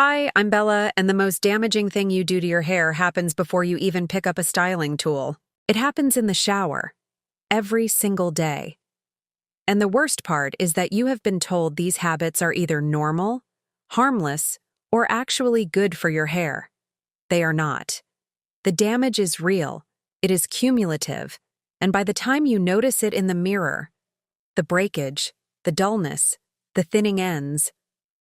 Hi, I'm Bella, and the most damaging thing you do to your hair happens before you even pick up a styling tool. It happens in the shower, every single day. And the worst part is that you have been told these habits are either normal, harmless, or actually good for your hair. They are not. The damage is real, it is cumulative, and by the time you notice it in the mirror, the breakage, the dullness, the thinning ends,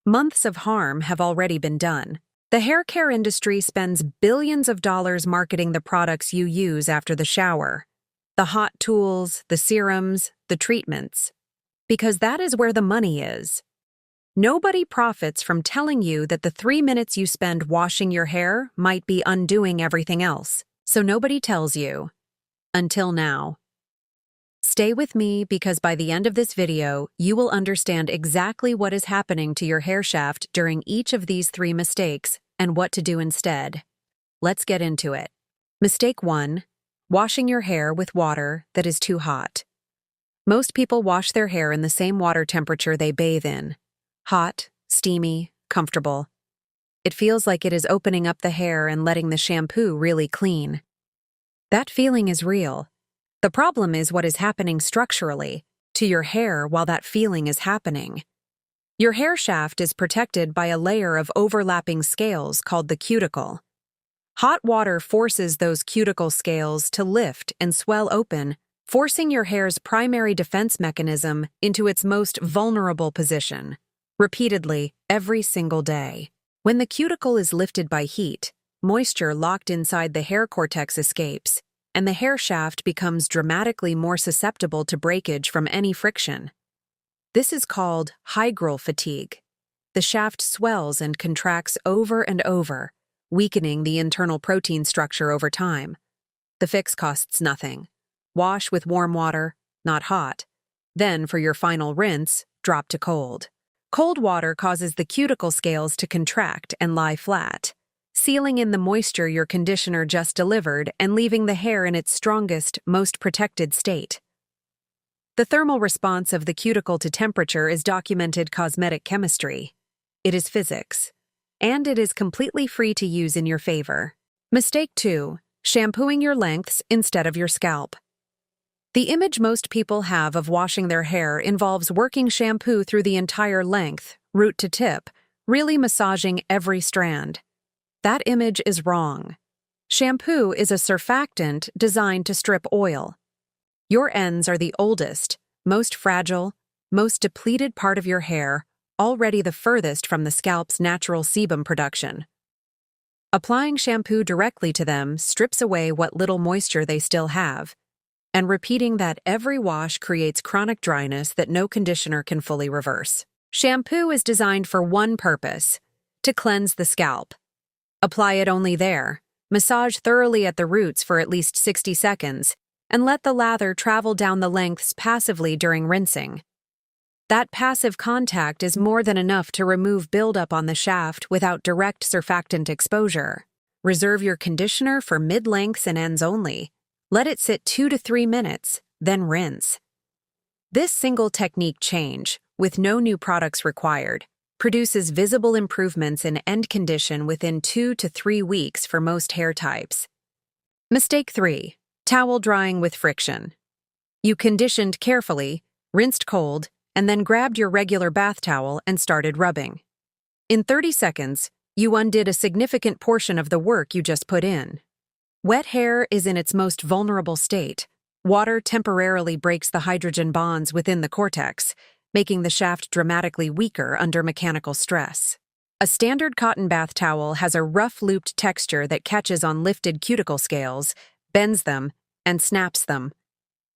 months of harm have already been done. The hair care industry spends billions of dollars marketing the products you use after the shower. The hot tools, the serums, the treatments. Because that is where the money is. Nobody profits from telling you that the 3 minutes you spend washing your hair might be undoing everything else. So nobody tells you. Until now. Stay with me because by the end of this video, you will understand exactly what is happening to your hair shaft during each of these 3 mistakes and what to do instead. Let's get into it. Mistake 1. Washing your hair with water that is too hot. Most people wash their hair in the same water temperature they bathe in. Hot, steamy, comfortable. It feels like it is opening up the hair and letting the shampoo really clean. That feeling is real. The problem is what is happening structurally to your hair while that feeling is happening. Your hair shaft is protected by a layer of overlapping scales called the cuticle. Hot water forces those cuticle scales to lift and swell open, forcing your hair's primary defense mechanism into its most vulnerable position, repeatedly every single day. When the cuticle is lifted by heat, moisture locked inside the hair cortex escapes, and the hair shaft becomes dramatically more susceptible to breakage from any friction. This is called hygral fatigue. The shaft swells and contracts over and over, weakening the internal protein structure over time. The fix costs nothing. Wash with warm water, not hot. Then, for your final rinse, drop to cold. Cold water causes the cuticle scales to contract and lie flat, sealing in the moisture your conditioner just delivered and leaving the hair in its strongest, most protected state. The thermal response of the cuticle to temperature is documented cosmetic chemistry. It is physics. And it is completely free to use in your favor. Mistake 2. Shampooing your lengths instead of your scalp. The image most people have of washing their hair involves working shampoo through the entire length, root to tip, really massaging every strand. That image is wrong. Shampoo is a surfactant designed to strip oil. Your ends are the oldest, most fragile, most depleted part of your hair, already the furthest from the scalp's natural sebum production. Applying shampoo directly to them strips away what little moisture they still have, and repeating that every wash creates chronic dryness that no conditioner can fully reverse. Shampoo is designed for one purpose: to cleanse the scalp. Apply it only there, massage thoroughly at the roots for at least 60 seconds, and let the lather travel down the lengths passively during rinsing. That passive contact is more than enough to remove buildup on the shaft without direct surfactant exposure. Reserve your conditioner for mid-lengths and ends only. Let it sit 2 to 3 minutes, then rinse. This single technique change, with no new products required, produces visible improvements in end condition within 2 to 3 weeks for most hair types. Mistake 3. Towel drying with friction. You conditioned carefully, rinsed cold, and then grabbed your regular bath towel and started rubbing. In 30 seconds, you undid a significant portion of the work you just put in. Wet hair is in its most vulnerable state. Water temporarily breaks the hydrogen bonds within the cortex, making the shaft dramatically weaker under mechanical stress. A standard cotton bath towel has a rough looped texture that catches on lifted cuticle scales, bends them, and snaps them.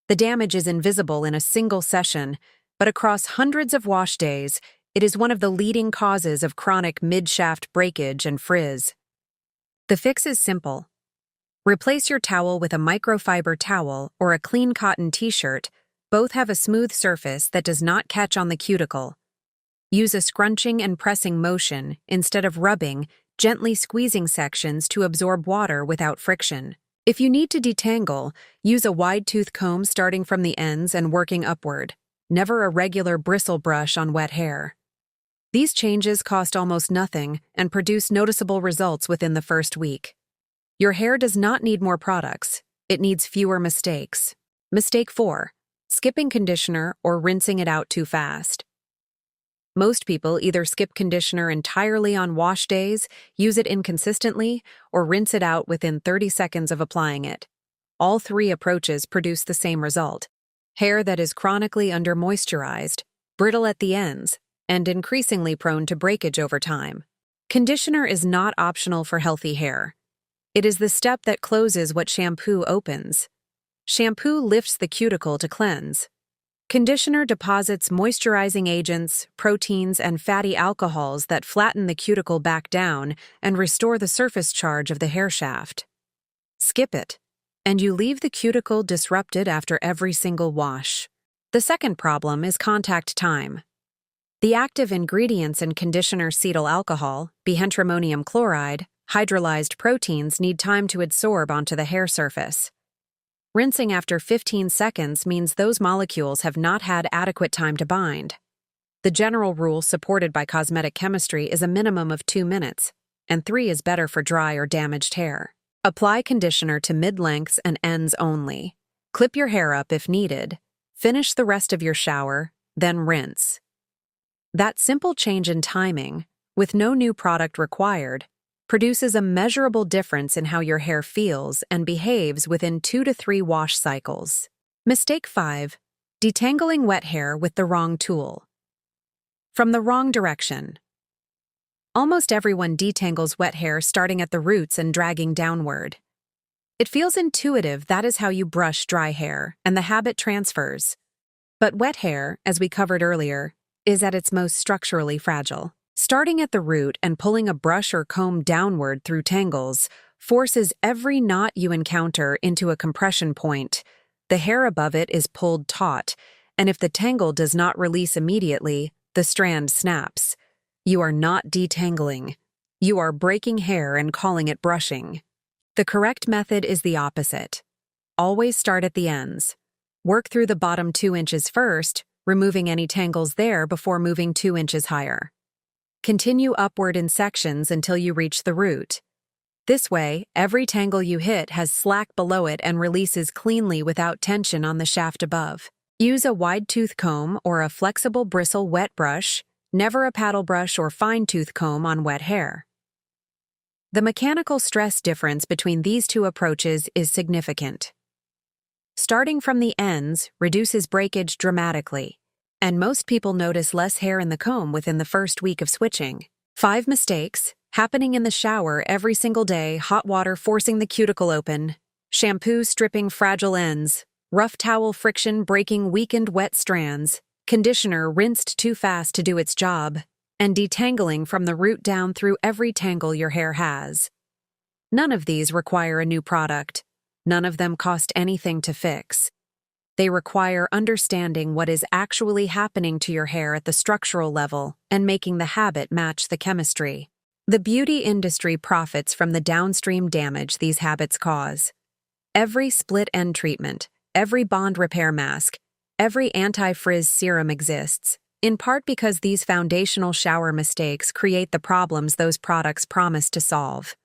The damage is invisible in a single session, but across hundreds of wash days, it is one of the leading causes of chronic mid-shaft breakage and frizz. The fix is simple. Replace your towel with a microfiber towel or a clean cotton t-shirt. Both have a smooth surface that does not catch on the cuticle. Use a scrunching and pressing motion instead of rubbing, gently squeezing sections to absorb water without friction. If you need to detangle, use a wide-tooth comb starting from the ends and working upward. Never a regular bristle brush on wet hair. These changes cost almost nothing and produce noticeable results within the first week. Your hair does not need more products, it needs fewer mistakes. Mistake 4. Skipping conditioner or rinsing it out too fast. Most people either skip conditioner entirely on wash days, use it inconsistently, or rinse it out within 30 seconds of applying it. All three approaches produce the same result: hair that is chronically under-moisturized, brittle at the ends, and increasingly prone to breakage over time. Conditioner is not optional for healthy hair. It is the step that closes what shampoo opens. Shampoo lifts the cuticle to cleanse. Conditioner deposits moisturizing agents, proteins, and fatty alcohols that flatten the cuticle back down and restore the surface charge of the hair shaft. Skip it, and you leave the cuticle disrupted after every single wash. The second problem is contact time. The active ingredients in conditioner cetyl alcohol, bihydramonium chloride, hydrolyzed proteins need time to adsorb onto the hair surface. Rinsing after 15 seconds means those molecules have not had adequate time to bind. The general rule supported by cosmetic chemistry is a minimum of 2 minutes, and 3 is better for dry or damaged hair. Apply conditioner to mid-lengths and ends only. Clip your hair up if needed. Finish the rest of your shower, then rinse. That simple change in timing, with no new product required, produces a measurable difference in how your hair feels and behaves within 2 to 3 wash cycles. Mistake 5. Detangling wet hair with the wrong tool. From the wrong direction. Almost everyone detangles wet hair starting at the roots and dragging downward. It feels intuitive that is how you brush dry hair, and the habit transfers. But wet hair, as we covered earlier, is at its most structurally fragile. Starting at the root and pulling a brush or comb downward through tangles forces every knot you encounter into a compression point. The hair above it is pulled taut, and if the tangle does not release immediately, the strand snaps. You are not detangling. You are breaking hair and calling it brushing. The correct method is the opposite. Always start at the ends. Work through the bottom 2 inches first, removing any tangles there before moving 2 inches higher. Continue upward in sections until you reach the root. This way, every tangle you hit has slack below it and releases cleanly without tension on the shaft above. Use a wide-tooth comb or a flexible bristle wet brush, never a paddle brush or fine-tooth comb on wet hair. The mechanical stress difference between these two approaches is significant. Starting from the ends reduces breakage dramatically, and most people notice less hair in the comb within the first week of switching. 5 mistakes, happening in the shower every single day, hot water forcing the cuticle open, shampoo stripping fragile ends, rough towel friction breaking weakened wet strands, conditioner rinsed too fast to do its job, and detangling from the root down through every tangle your hair has. None of these require a new product. None of them cost anything to fix. They require understanding what is actually happening to your hair at the structural level and making the habit match the chemistry. The beauty industry profits from the downstream damage these habits cause. Every split-end treatment, every bond repair mask, every anti-frizz serum exists, in part because these foundational shower mistakes create the problems those products promise to solve.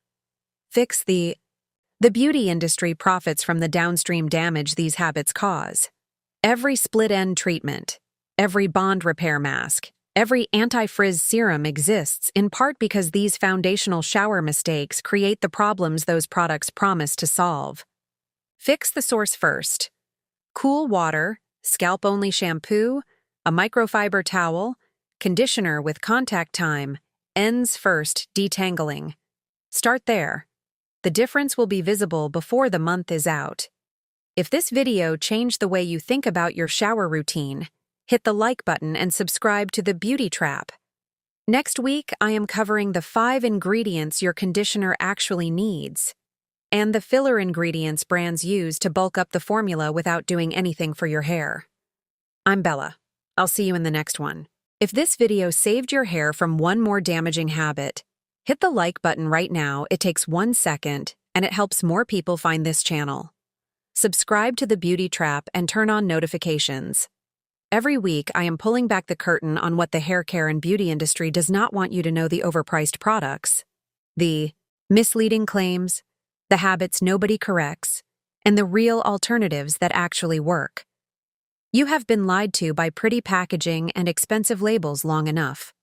Fix the beauty industry profits from the downstream damage these habits cause. Every split-end treatment, every bond repair mask, every anti-frizz serum exists in part because these foundational shower mistakes create the problems those products promise to solve. Fix the source first. Cool water, scalp-only shampoo, a microfiber towel, conditioner with contact time, ends first detangling. Start there. The difference will be visible before the month is out. If this video changed the way you think about your shower routine, hit the like button and subscribe to The Beauty Trap. Next week, I am covering the 5 ingredients your conditioner actually needs, and the filler ingredients brands use to bulk up the formula without doing anything for your hair. I'm Bella. I'll see you in the next one. If this video saved your hair from one more damaging habit, hit the like button right now. It takes 1 second, and it helps more people find this channel. Subscribe to The Beauty Trap and turn on notifications. Every week, I am pulling back the curtain on what the hair care and beauty industry does not want you to know: the overpriced products, the misleading claims, the habits nobody corrects, and the real alternatives that actually work. You have been lied to by pretty packaging and expensive labels long enough.